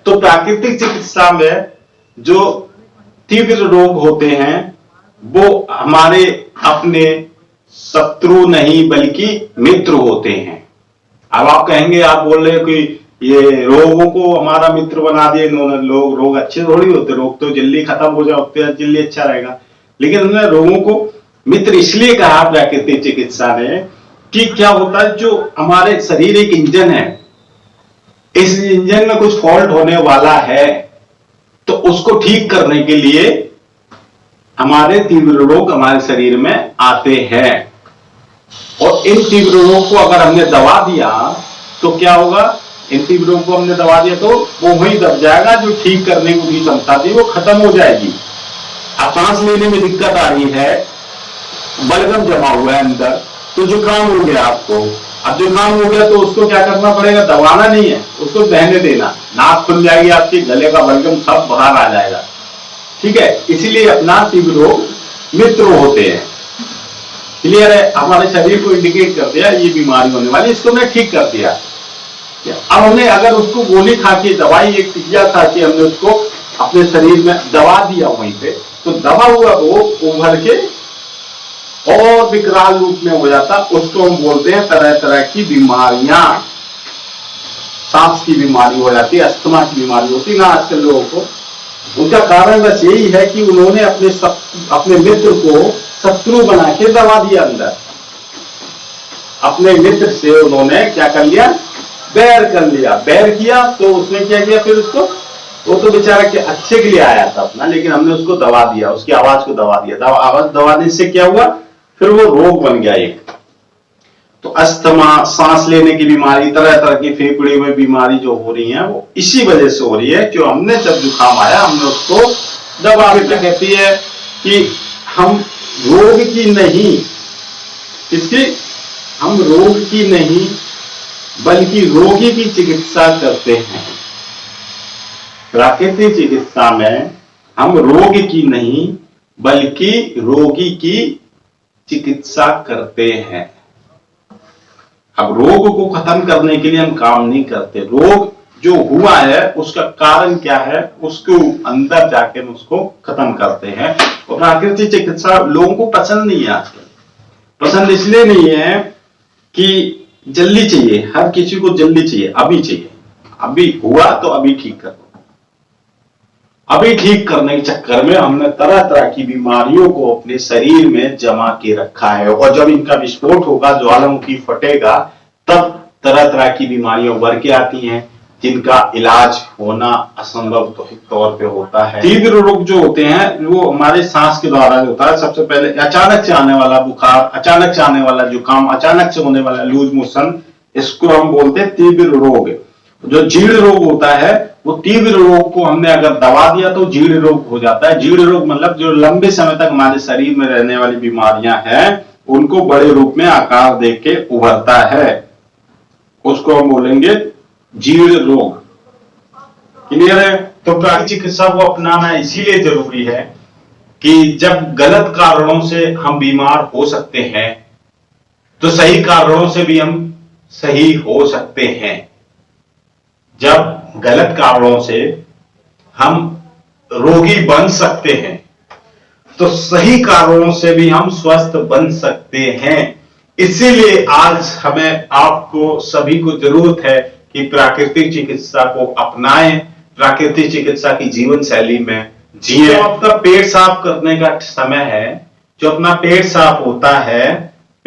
तो प्राकृतिक चिकित्सा में जो तीव्र रोग होते हैं वो हमारे अपने शत्रु नहीं बल्कि मित्र होते हैं। अब आप कहेंगे, आप बोल रहे हो कि ये रोगों को हमारा मित्र बना दिए इन्होंने, लोग रोग अच्छे थोड़ी होते, रोग तो जल्दी खत्म हो जाते हैं, जल्दी अच्छा रहेगा। लेकिन उन्होंने रोगों को मित्र इसलिए कहा प्राकृतिक चिकित्सा ने कि क्या होता है, जो हमारे शरीर एक इंजन है, इस इंजन में कुछ फॉल्ट होने वाला है तो उसको ठीक करने के लिए हमारे तीव्र रोग हमारे शरीर में आते हैं। और इन तीव्र रोग को अगर हमने दबा दिया तो क्या होगा, इन तीव्र रोग को हमने दबा दिया तो वो वही दब जाएगा, जो ठीक करने की भी क्षमता थी वो खत्म हो जाएगी। अब सांस लेने में दिक्कत आ रही है, बलगम जमा हुआ है अंदर, तो जुकाम हो गया आपको। अब जुकाम हो गया तो उसको क्या करना पड़ेगा, दबाना नहीं है, उसको बहने देना, नाक खुल जाएगी आपकी, गले का बलगम सब बाहर आ जाएगा। ठीक है, इसीलिए अपना तीव्र रोग मित्र होते हैं। क्लियर है, हमारे शरीर को इंडिकेट कर दिया ये बीमारी होने वाली, इसको मैं ठीक कर दिया। अब हमने अगर उसको गोली खा के, दवाई एक टिकिया खा के हमने उसको अपने शरीर में दबा दिया वहीं पे, तो दबा हुआ रोग उभर के और विकराल रूप में हो जाता, उसको हम बोलते हैं तरह तरह की बीमारियां। सांस की बीमारी हो जाती है, अस्थमा की बीमारी होती है ना आजकल लोगों को। उनका कारण बस यही है कि उन्होंने अपने मित्र को शत्रु बना के दबा दिया अंदर। अपने मित्र से उन्होंने क्या कर लिया, बैर कर लिया। बैर किया तो उसने क्या किया, फिर उसको, वो तो बेचारा के अच्छे के लिए आया था अपना, लेकिन हमने उसको दबा दिया, उसकी आवाज को दबा दिया। आवाज दबाने से क्या हुआ, फिर वो रोग बन गया एक। तो अस्थमा, सांस लेने की बीमारी, तरह तरह की फेफड़े में बीमारी जो हो रही है वो इसी वजह से हो रही है कि हमने जब जुकाम आया हमने उसको दबा के। कहती है कि हम रोग की नहीं, इसकी, हम रोग की नहीं बल्कि रोगी की चिकित्सा करते हैं। प्राकृतिक चिकित्सा में हम रोग की नहीं बल्कि रोगी की चिकित्सा करते हैं। अब रोग को खत्म करने के लिए हम काम नहीं करते, रोग जो हुआ है उसका कारण क्या है उसको अंदर जाके हम उसको खत्म करते हैं। और प्राकृतिक चिकित्सा लोगों को पसंद नहीं है आजकल। पसंद इसलिए नहीं है कि जल्दी चाहिए, हर किसी को जल्दी चाहिए, अभी चाहिए, अभी हुआ तो अभी ठीक कर दो। अभी ठीक करने के चक्कर में हमने तरह तरह की बीमारियों को अपने शरीर में जमा के रखा है, और जब इनका विस्फोट होगा, ज्वालामुखी फटेगा, तब तरह तरह की बीमारियां उभर के आती हैं जिनका इलाज होना असंभव तौर पे होता है। तीव्र रोग जो होते हैं वो हमारे सांस के द्वारा होता है। सबसे पहले अचानक से आने वाला बुखार, अचानक से आने वाला जुकाम, अचानक से होने वाला लूज मोशन, इसको हम बोलते हैं तीव्र रोग। जो जीर्ण रोग होता है वो तीव्र रोग को हमने अगर दबा दिया तो जीर्ण रोग हो जाता है। जीर्ण रोग मतलब जो लंबे समय तक हमारे शरीर में रहने वाली बीमारियां हैं उनको बड़े रूप में आकार देके उभरता है, उसको हम बोलेंगे जीर्ण रोग। क्लियर है? तो प्राकृतिक चिकित्सा को अपनाना इसीलिए जरूरी है कि जब गलत कारणों से हम बीमार हो सकते हैं तो सही कारणों से भी हम सही हो सकते हैं। जब गलत कारणों से हम रोगी बन सकते हैं तो सही कारणों से भी हम स्वस्थ बन सकते हैं। इसीलिए आज हमें, आपको सभी को जरूरत है कि प्राकृतिक चिकित्सा को अपनाएं, प्राकृतिक चिकित्सा की जीवन शैली में जिए। जो आपका पेट साफ करने का समय है, जो अपना पेट साफ होता है,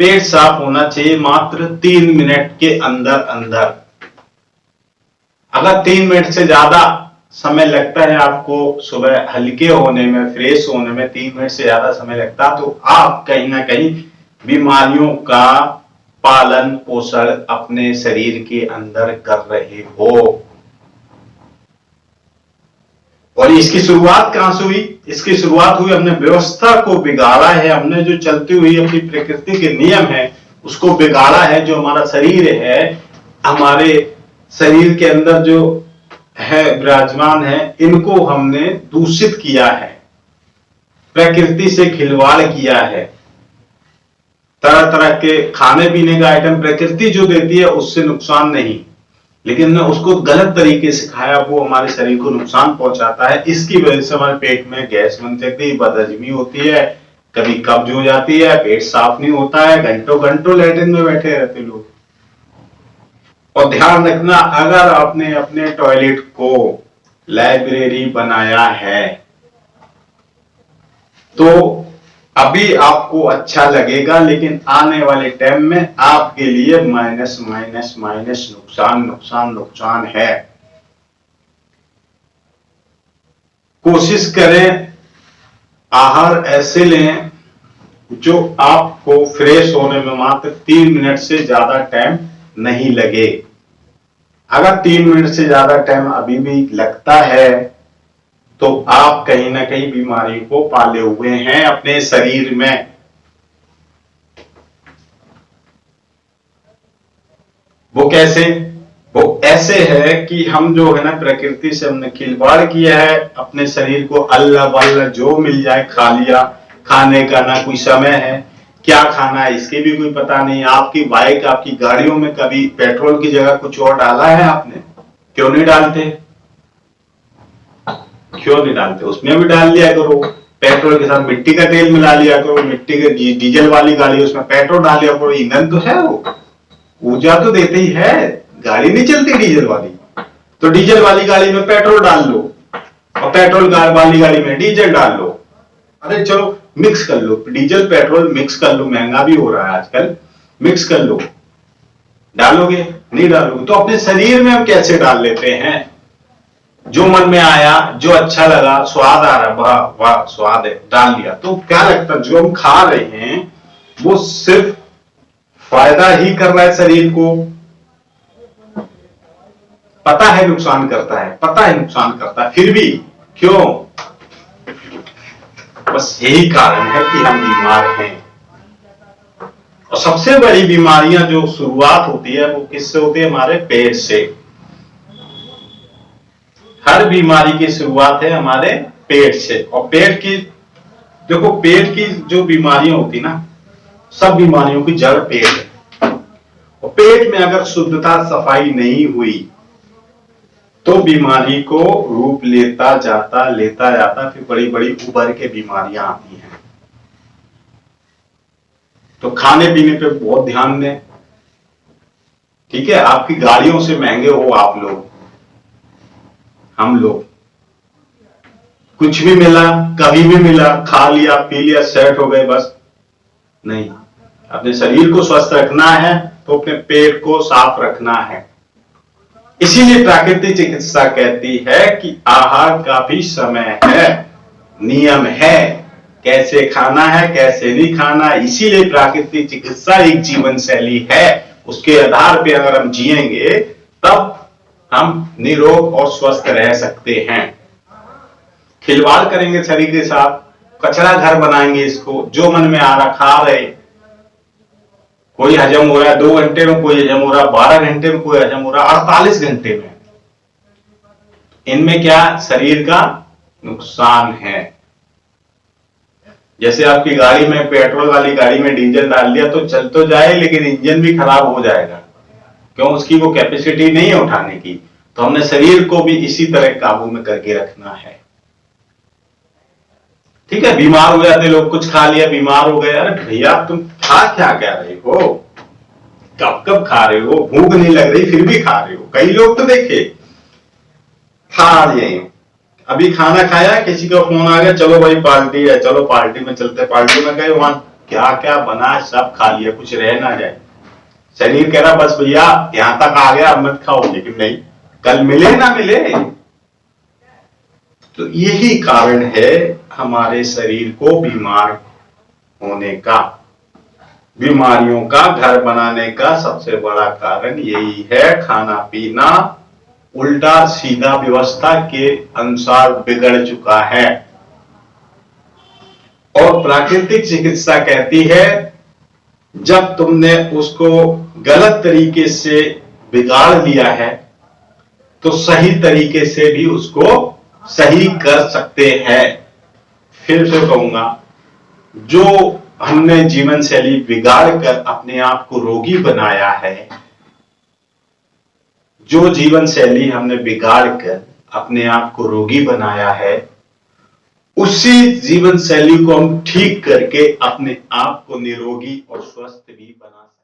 पेट साफ होना चाहिए मात्र 3 मिनट के अंदर अंदर। अगर 3 मिनट से ज्यादा समय लगता है आपको सुबह हल्के होने में, फ्रेश होने में 3 मिनट से ज्यादा समय लगता है तो आप कहीं ना कहीं बीमारियों का पालन पोषण अपने शरीर के अंदर कर रहे हो। और इसकी शुरुआत कहां से हुई? इसकी शुरुआत हुई, हमने व्यवस्था को बिगाड़ा है, हमने जो चलती हुई अपनी प्रकृति के नियम है उसको बिगाड़ा है। जो हमारा शरीर है, हमारे शरीर के अंदर जो है विराजमान है, इनको हमने दूषित किया है, प्रकृति से खिलवाड़ किया है। तरह तरह के खाने पीने का आइटम प्रकृति जो देती है उससे नुकसान नहीं, लेकिन हमने उसको गलत तरीके से खाया, वो हमारे शरीर को नुकसान पहुंचाता है। इसकी वजह से हमारे पेट में गैस बन सकती है, बदहजमी होती है, कभी कब्ज हो जाती है, पेट साफ नहीं होता है, घंटों घंटों लैट्रिन में बैठे रहते लोग। और ध्यान रखना, अगर आपने अपने टॉयलेट को लाइब्रेरी बनाया है तो अभी आपको अच्छा लगेगा, लेकिन आने वाले टाइम में आपके लिए माइनस माइनस माइनस, नुकसान नुकसान नुकसान है। कोशिश करें आहार ऐसे लें जो आपको फ्रेश होने में मात्र 3 मिनट से ज्यादा टाइम नहीं लगे। अगर 3 मिनट से ज्यादा टाइम अभी भी लगता है तो आप कहीं ना कहीं बीमारी को पाले हुए हैं अपने शरीर में। वो कैसे? वो ऐसे है कि हम जो है ना, प्रकृति से हमने खिलवाड़ किया है, अपने शरीर को अल्लाह वल्लाह जो मिल जाए खा लिया। खाने का ना कोई समय है, क्या खाना है इसके भी कोई पता नहीं। आपकी बाइक, आपकी गाड़ियों में कभी पेट्रोल की जगह कुछ और डाला है आपने? क्यों नहीं डालते? क्यों नहीं डालते? उसमें भी डाल लिया करो। पेट्रोल के साथ मिट्टी का तेल मिला लिया करो, मिट्टी के डीजल वाली गाड़ी उसमें पेट्रोल डाल लिया करो। ईंधन तो है, वो ऊर्जा तो देते ही है। गाड़ी नहीं चलती डीजल वाली, तो डीजल वाली गाड़ी में पेट्रोल डाल लो और पेट्रोल वाली गाड़ी में डीजल डाल लो। अरे चलो मिक्स कर लो, डीजल पेट्रोल मिक्स कर लो, महंगा भी हो रहा है आजकल, मिक्स कर लो। डालोगे? नहीं डालोगे तो अपने शरीर में हम कैसे डाल लेते हैं? जो मन में आया, जो अच्छा लगा, स्वाद आ रहा, वाह वाह स्वाद है, डाल दिया। तो क्या लगता है जो हम खा रहे हैं वो सिर्फ फायदा ही कर रहा है शरीर को? पता है नुकसान करता है, पता है नुकसान करता है, फिर भी क्यों? बस यही कारण है कि हम बीमार हैं। और सबसे बड़ी बीमारियां जो शुरुआत होती है वो किससे होती है? हमारे पेट से। हर बीमारी की शुरुआत है हमारे पेट से। और पेट की, देखो पेट की जो बीमारियां होती ना, सब बीमारियों की जड़ पेट है। और पेट में अगर शुद्धता सफाई नहीं हुई तो बीमारी को रूप लेता जाता फिर बड़ी बड़ी उभर के बीमारियां आती हैं। तो खाने पीने पे बहुत ध्यान दें, ठीक है? आपकी गाड़ियों से महंगे हो आप लोग, हम लोग कुछ भी मिला, कभी भी मिला, खा लिया, पी लिया, सेट हो गए, बस नहीं। अपने शरीर को स्वस्थ रखना है तो अपने पेट को साफ रखना है। इसीलिए प्राकृतिक चिकित्सा कहती है कि आहार का भी समय है, नियम है, कैसे खाना है, कैसे नहीं खाना। इसीलिए प्राकृतिक चिकित्सा एक जीवन शैली है। उसके आधार पर अगर हम जिएंगे तब हम निरोग और स्वस्थ रह सकते हैं। खिलवाड़ करेंगे शरीर के साथ, कचरा घर बनाएंगे इसको, जो मन में आ रहा खा रहे। कोई हजम हो रहा है 2 घंटे में, कोई हजम हो रहा है 12 घंटे में, कोई हजम हो रहा है 48 घंटे में। इनमें क्या? शरीर का नुकसान है। जैसे आपकी गाड़ी में, पेट्रोल वाली गाड़ी में डीजल डाल दिया तो चल तो जाए, लेकिन इंजन भी खराब हो जाएगा। क्यों? उसकी वो कैपेसिटी नहीं है उठाने की। तो हमने शरीर को भी इसी तरह काबू में करके रखना है, ठीक है? बीमार हो जाते लोग, कुछ खा लिया बीमार हो गए। अरे भैया तुम खा क्या रहे हो? कब कब खा रहे हो? भूख नहीं लग रही फिर भी खा रहे हो। कई लोग तो देखे खा रहे, अभी खाना खाया, किसी का फोन आ गया, चलो भाई पार्टी है, चलो पार्टी में चलते। पार्टी में गए, वहां क्या क्या बना सब खा लिया, कुछ रह ना जाए। शरीर कह रहा बस भैया यहां तक आ गया, अब मत खाओ, लेकिन नहीं, कल मिले ना मिले। तो यही कारण है हमारे शरीर को बीमार होने का, बीमारियों का घर बनाने का सबसे बड़ा कारण यही है। खाना पीना उल्टा सीधा व्यवस्था के अनुसार बिगड़ चुका है। और प्राकृतिक चिकित्सा कहती है जब तुमने उसको गलत तरीके से बिगाड़ लिया है तो सही तरीके से भी उसको सही कर सकते हैं। फिर से कहूंगा, जो हमने जीवन शैली बिगाड़ कर अपने आप को रोगी बनाया है, जो जीवन शैली हमने बिगाड़ कर अपने आप को रोगी बनाया है, उसी जीवन शैली को हम ठीक करके अपने आप को निरोगी और स्वस्थ भी बना सकते हैं।